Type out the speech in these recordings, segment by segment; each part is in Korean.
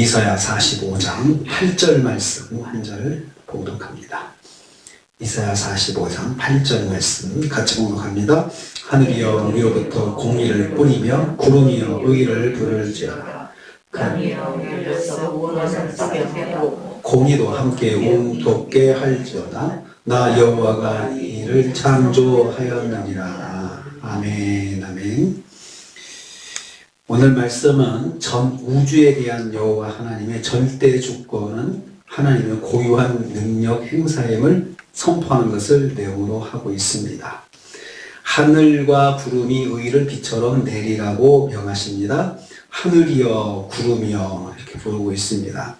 이사야 45장 8절 말씀 한 절 봉독합니다. 이사야 45장 8절 말씀 같이 봉독합니다. 하늘이여 위로부터 공의를 뿌리며 구름이여 의를 부를지어다. 공의도 함께 웅돋게 할지어다. 나 여호와가 이를 창조하였느니라. 아멘. 아멘. 오늘 말씀은 전 우주에 대한 여호와 하나님의 절대 주권은 하나님의 고유한 능력 행사임을 선포하는 것을 내용으로 하고 있습니다. 하늘과 구름이 의를 비처럼 내리라고 명하십니다. 하늘이여 구름이여 이렇게 부르고 있습니다.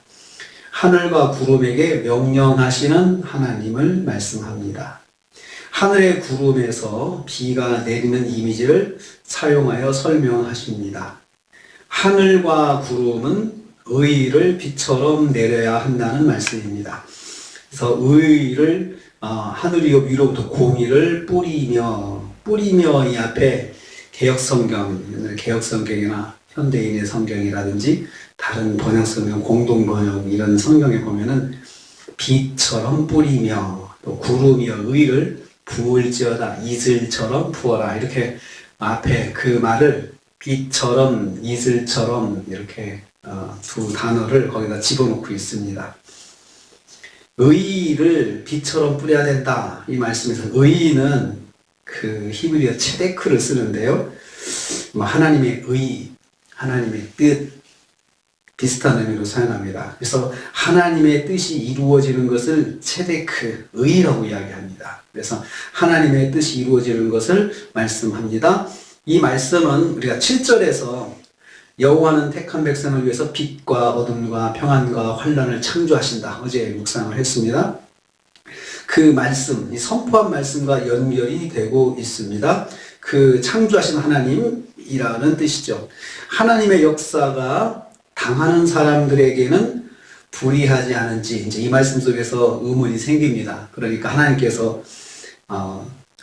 하늘과 구름에게 명령하시는 하나님을 말씀합니다. 하늘의 구름에서 비가 내리는 이미지를 사용하여 설명하십니다. 하늘과 구름은 의를 비처럼 내려야 한다는 말씀입니다. 그래서 의를 하늘이 위로부터 공의를 뿌리며 이 앞에 개역성경이나 현대인의 성경이라든지 다른 번역성경, 공동번역 이런 성경에 보면은 비처럼 뿌리며 또 구름이여 의를 부을지어다 이슬처럼 부어라 이렇게 앞에 그 말을 빛처럼 이슬처럼 이렇게 두 단어를 거기다 집어넣고 있습니다. 의를 빛처럼 뿌려야 된다 이 말씀에서 의는 그 히브리어 체데크를 쓰는데요. 하나님의 의, 하나님의 뜻 비슷한 의미로 사용합니다. 그래서 하나님의 뜻이 이루어지는 것을 체데크, 의라고 이야기합니다. 그래서 하나님의 뜻이 이루어지는 것을 말씀합니다. 이 말씀은 우리가 7절에서 여호와는 택한 백성을 위해서 빛과 어둠과 평안과 환란을 창조하신다. 어제 묵상을 했습니다. 그 말씀, 이 선포한 말씀과 연결이 되고 있습니다. 그 창조하신 하나님이라는 뜻이죠. 하나님의 역사가 당하는 사람들에게는 불이하지 않은지 이제 이 말씀 속에서 의문이 생깁니다. 그러니까 하나님께서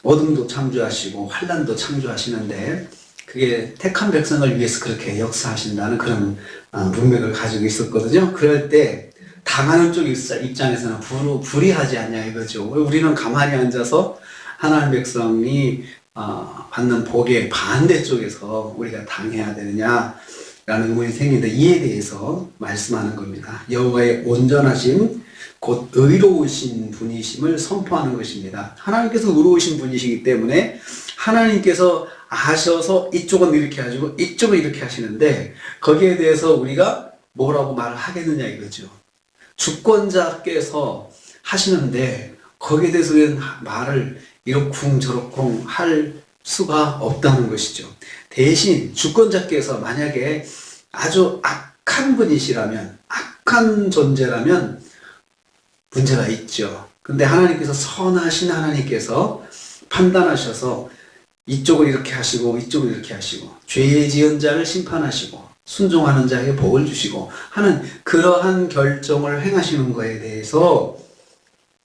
어둠도 창조하시고 환란도 창조하시는데 그게 택한 백성을 위해서 그렇게 역사하신다는 그런 문맥을 가지고 있었거든요. 그럴 때 당하는 쪽 입장에서는 불이하지 않냐 이거죠. 우리는 가만히 앉아서 하나님 백성이 받는 복의 반대쪽에서 우리가 당해야 되느냐 라는 의문이 생기는데 이에 대해서 말씀하는 겁니다. 여호와의 온전하심 곧 의로우신 분이심을 선포하는 것입니다. 하나님께서 의로우신 분이시기 때문에 하나님께서 아셔서 이쪽은 이렇게 하시고 이쪽은 이렇게 하시는데 거기에 대해서 우리가 뭐라고 말을 하겠느냐 이거죠. 주권자께서 하시는데 거기에 대해서 말을 이렇쿵 저렇쿵 할 수가 없다는 것이죠. 대신 주권자께서 만약에 아주 악한 분이시라면 악한 존재라면 문제가 있죠. 근데 하나님께서 선하신 하나님께서 판단하셔서 이쪽을 이렇게 하시고 이쪽을 이렇게 하시고 죄 지은 자를 심판하시고 순종하는 자에게 복을 주시고 하는 그러한 결정을 행하시는 것에 대해서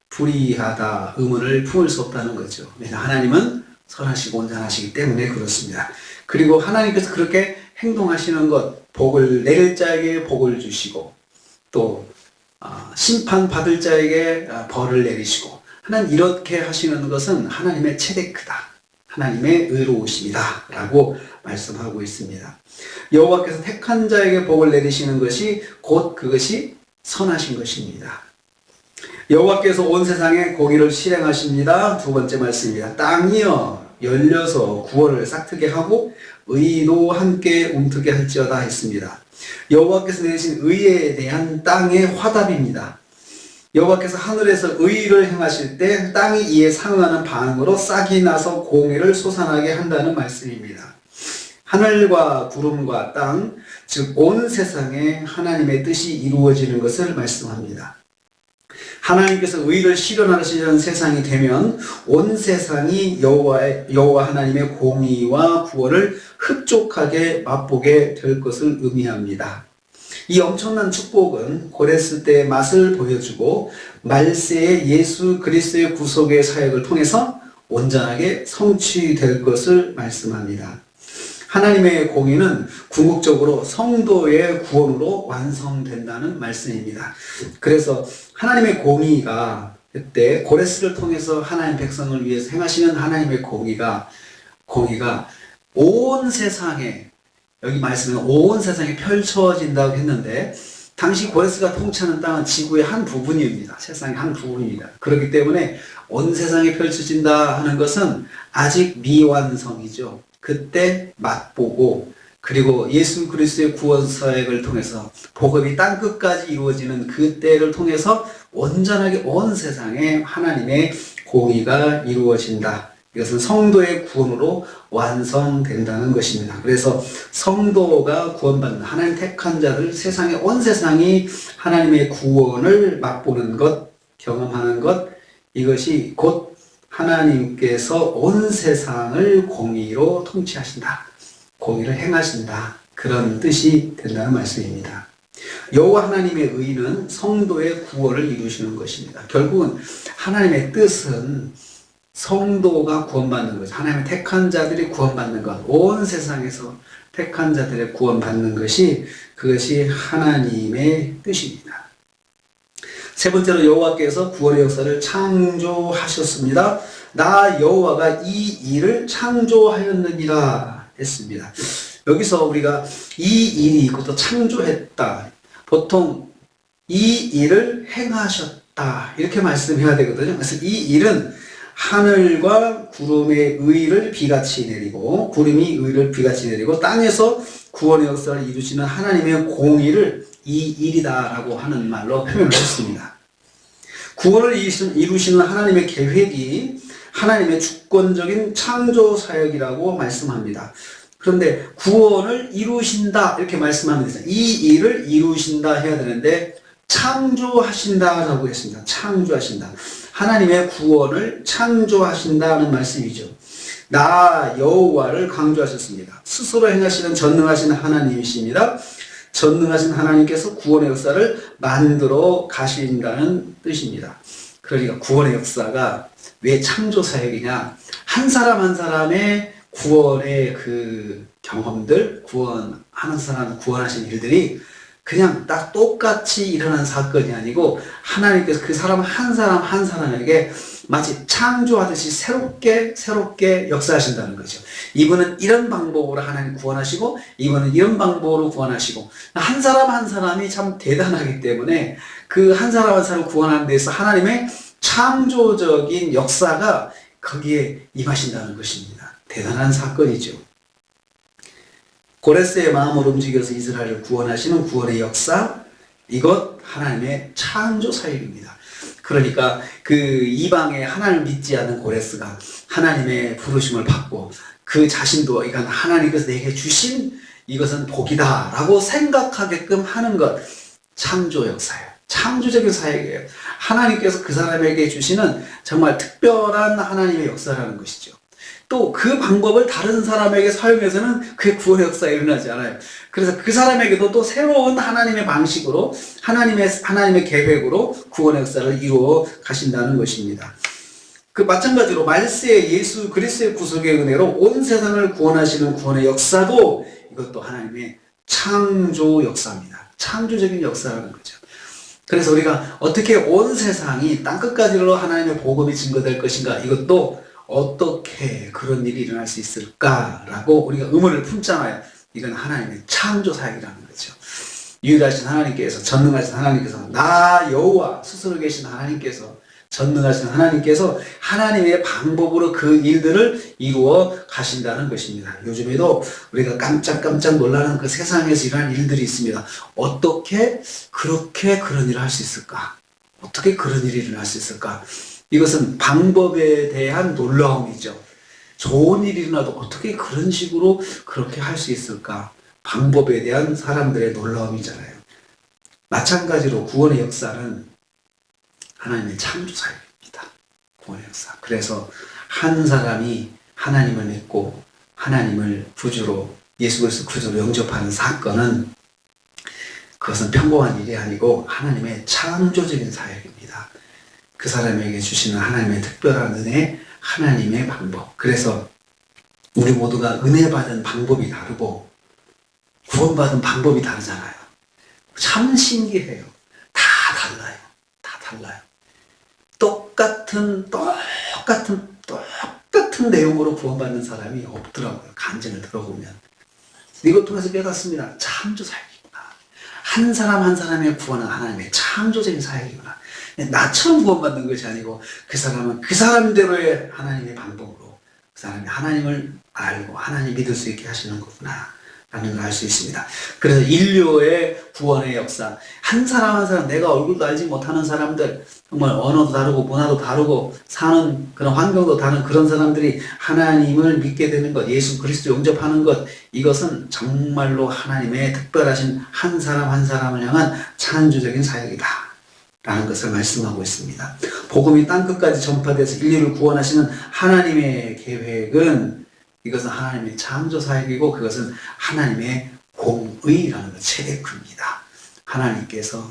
불의하다 의문을 품을 수 없다는 거죠. 왜냐하면 하나님은 선하시고 온전하시기 때문에 그렇습니다. 그리고 하나님께서 그렇게 행동하시는 것, 복을 내릴 자에게 복을 주시고 또 심판받을 자에게 벌을 내리시고 하나님 이렇게 하시는 것은 하나님의 체데크다. 하나님의 의로우심이다 라고 말씀하고 있습니다. 여호와께서 택한 자에게 복을 내리시는 것이 곧 그것이 선하신 것입니다. 여호와께서 온 세상에 공의를 실행하십니다. 두 번째 말씀입니다. 땅이여 열려서 구원을 싹트게 하고 의도 함께 움트게 할지어다 했습니다. 여호와께서 내리신 의에 대한 땅의 화답입니다. 여호와께서 하늘에서 의를 행하실 때 땅이 이에 상응하는 반응으로 싹이 나서 공의를 솟아나게 한다는 말씀입니다. 하늘과 구름과 땅, 즉 온 세상에 하나님의 뜻이 이루어지는 것을 말씀합니다. 하나님께서 의를 실현하시는 세상이 되면 온 세상이 여호와 하나님의 공의와 구원을 흡족하게 맛보게 될 것을 의미합니다. 이 엄청난 축복은 고레스 때의 맛을 보여주고 말세의 예수 그리스도의 구속의 사역을 통해서 온전하게 성취될 것을 말씀합니다. 하나님의 공의는 궁극적으로 성도의 구원으로 완성된다는 말씀입니다. 그래서 하나님의 공의가 그때 고레스를 통해서 하나님 백성을 위해서 행하시는 하나님의 공의가 온 세상에, 여기 말씀은 온 세상에 펼쳐진다고 했는데, 당시 고레스가 통치하는 땅은 지구의 한 부분입니다. 세상의 한 부분입니다. 그렇기 때문에 온 세상에 펼쳐진다 하는 것은 아직 미완성이죠. 그때 맛보고, 그리고 예수 그리스도의 구원 사역을 통해서 복음이 땅끝까지 이루어지는 그때를 통해서 온전하게 온 세상에 하나님의 공의가 이루어진다. 이것은 성도의 구원으로 완성된다는 것입니다. 그래서 성도가 구원받는, 하나님 택한 자들, 세상의 온 세상이 하나님의 구원을 맛보는 것, 경험하는 것, 이것이 곧 하나님께서 온 세상을 공의로 통치하신다, 공의를 행하신다, 그런 뜻이 된다는 말씀입니다. 여호와 하나님의 의는 성도의 구원을 이루시는 것입니다. 결국은 하나님의 뜻은 성도가 구원받는 것, 하나님의 택한 자들이 구원받는 것, 온 세상에서 택한 자들의 구원받는 것이, 그것이 하나님의 뜻입니다. 세 번째로 여호와께서 구원의 역사를 창조하셨습니다. 나 여호와가 이 일을 창조하였느니라 했습니다. 여기서 우리가 이 일이 있고 또 창조했다, 보통 이 일을 행하셨다 이렇게 말씀해야 되거든요. 그래서 이 일은 하늘과 구름의 의를 비같이 내리고, 구름이 의를 비같이 내리고, 땅에서 구원의 역사를 이루시는 하나님의 공의를 이 일이다라고 하는 말로 표현을 했습니다. 구원을 이루시는 하나님의 계획이 하나님의 주권적인 창조 사역이라고 말씀합니다. 그런데 구원을 이루신다 이렇게 말씀하면 되잖아요. 이 일을 이루신다 해야 되는데 창조하신다라고 했습니다. 창조하신다. 하나님의 구원을 창조하신다는 말씀이죠. 나 여호와를 강조하셨습니다. 스스로 행하시는 전능하신 하나님이십니다. 전능하신 하나님께서 구원의 역사를 만들어 가신다는 뜻입니다. 그러니까 구원의 역사가 왜 창조 사역이냐? 한 사람 한 사람의 구원의 그 경험들, 구원하는 사람 구원하신 일들이 그냥 딱 똑같이 일어난 사건이 아니고, 하나님께서 그 사람 한 사람에게 마치 창조하듯이 새롭게 역사하신다는 거죠. 이분은 이런 방법으로 하나님 구원하시고, 이분은 이런 방법으로 구원하시고, 한 사람 한 사람이 참 대단하기 때문에 그 한 사람 한 사람을 구원하는 데서 하나님의 창조적인 역사가 거기에 임하신다는 것입니다. 대단한 사건이죠. 고레스의 마음을 움직여서 이스라엘을 구원하시는 구원의 역사, 이것 하나님의 창조 사역입니다. 그러니까 그 이방의 하나님을 믿지 않는 고레스가 하나님의 부르심을 받고 그 자신도 이건 하나님께서 내게 주신 이것은 복이다 라고 생각하게끔 하는 것, 창조 역사예요. 창조적인 사역이에요. 하나님께서 그 사람에게 주시는 정말 특별한 하나님의 역사라는 것이죠. 또 그 방법을 다른 사람에게 사용해서는 그의 구원의 역사가 일어나지 않아요. 그래서 그 사람에게도 또 새로운 하나님의 방식으로, 하나님의 계획으로 구원의 역사를 이루어 가신다는 것입니다. 그 마찬가지로 말세의 예수 그리스도의 구속의 은혜로 온 세상을 구원하시는 구원의 역사도 이것도 하나님의 창조 역사입니다. 창조적인 역사라는 거죠. 그래서 우리가 어떻게 온 세상이 땅끝까지로 하나님의 복음이 증거될 것인가, 이것도 어떻게 그런 일이 일어날 수 있을까라고 우리가 의문을 품잖아요. 이건 하나님의 창조 사역이라는 거죠. 유일하신 하나님께서, 전능하신 하나님께서, 나 여호와 스스로 계신 하나님께서, 전능하신 하나님께서 하나님의 방법으로 그 일들을 이루어 가신다는 것입니다. 요즘에도 우리가 깜짝 놀라는 그 세상에서 일어나는 일들이 있습니다. 어떻게 그렇게 그런 일을 할 수 있을까? 어떻게 그런 일이 일어날 수 있을까? 이것은 방법에 대한 놀라움이죠. 좋은 일이 일어나도 어떻게 그런 식으로 그렇게 할 수 있을까? 방법에 대한 사람들의 놀라움이잖아요. 마찬가지로 구원의 역사는 하나님의 창조 사역입니다. 구원의 역사. 그래서 한 사람이 하나님을 믿고 하나님을 구주로, 예수 그리스도 구주로 영접하는 사건은, 그것은 평범한 일이 아니고 하나님의 창조적인 사역입니다. 그 사람에게 주시는 하나님의 특별한 은혜, 하나님의 방법. 그래서 우리 모두가 은혜 받은 방법이 다르고 구원받은 방법이 다르잖아요. 참 신기해요. 다 달라요. 다 달라요. 똑같은 내용으로 구원받는 사람이 없더라고요. 간증을 들어보면. 이것 통해서 깨닫습니다. 창조 사역이구나. 한 사람 한 사람의 구원은 하나님의 창조적인 사역이구나. 나처럼 구원받는 것이 아니고 그 사람은 그 사람대로의 하나님의 방법으로 그 사람이 하나님을 알고 하나님 믿을 수 있게 하시는 거구나 라는 걸 알 수 있습니다. 그래서 인류의 구원의 역사, 한 사람 한 사람, 내가 얼굴도 알지 못하는 사람들, 정말 언어도 다르고 문화도 다르고 사는 그런 환경도 다른 그런 사람들이 하나님을 믿게 되는 것, 예수 그리스도 영접하는 것, 이것은 정말로 하나님의 특별하신 한 사람 한 사람을 향한 창조적인 사역이다 라는 것을 말씀하고 있습니다. 복음이 땅끝까지 전파돼서 인류를 구원하시는 하나님의 계획은, 이것은 하나님의 창조 사역이고 그것은 하나님의 공의라는 것, 체데크입니다. 하나님께서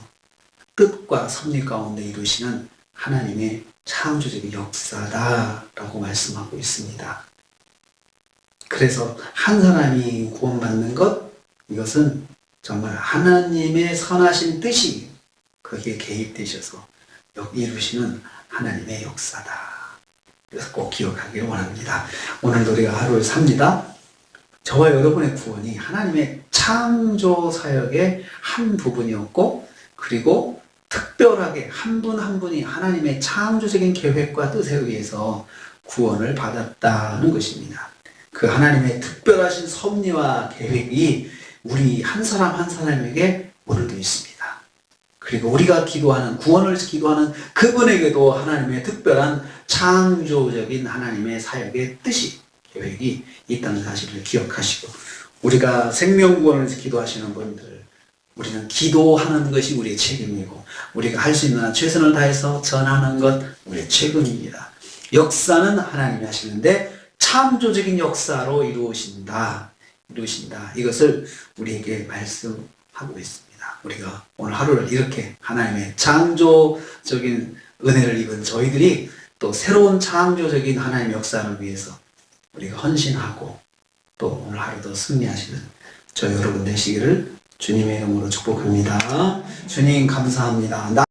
뜻과 섭리 가운데 이루시는 하나님의 창조적인 역사다라고 말씀하고 있습니다. 그래서 한 사람이 구원받는 것, 이것은 정말 하나님의 선하신 뜻이 거기에 개입되셔서 이루시는 하나님의 역사다. 그래서 꼭 기억하기를 원합니다. 오늘도 우리가 하루를 삽니다. 저와 여러분의 구원이 하나님의 창조 사역의 한 부분이었고, 그리고 특별하게 한 분 한 분이 하나님의 창조적인 계획과 뜻에 의해서 구원을 받았다는 것입니다. 그 하나님의 특별하신 섭리와 계획이 우리 한 사람 한 사람에게 오늘도 있습니다. 그리고 우리가 기도하는, 구원을 기도하는 그분에게도 하나님의 특별한 창조적인 하나님의 사역의 뜻이, 계획이 있다는 사실을 기억하시고, 우리가 생명구원을 기도하시는 분들, 우리는 기도하는 것이 우리의 책임이고, 우리가 할 수 있는 한 최선을 다해서 전하는 것 우리의 책임입니다. 역사는 하나님이 하시는데 창조적인 역사로 이루어진다. 이것을 우리에게 말씀하고 있습니다. 우리가 오늘 하루를 이렇게 하나님의 창조적인 은혜를 입은 저희들이 또 새로운 창조적인 하나님의 역사를 위해서 우리가 헌신하고 또 오늘 하루도 승리하시는 저 여러분 되시기를 주님의 이름으로 축복합니다. 주님 감사합니다.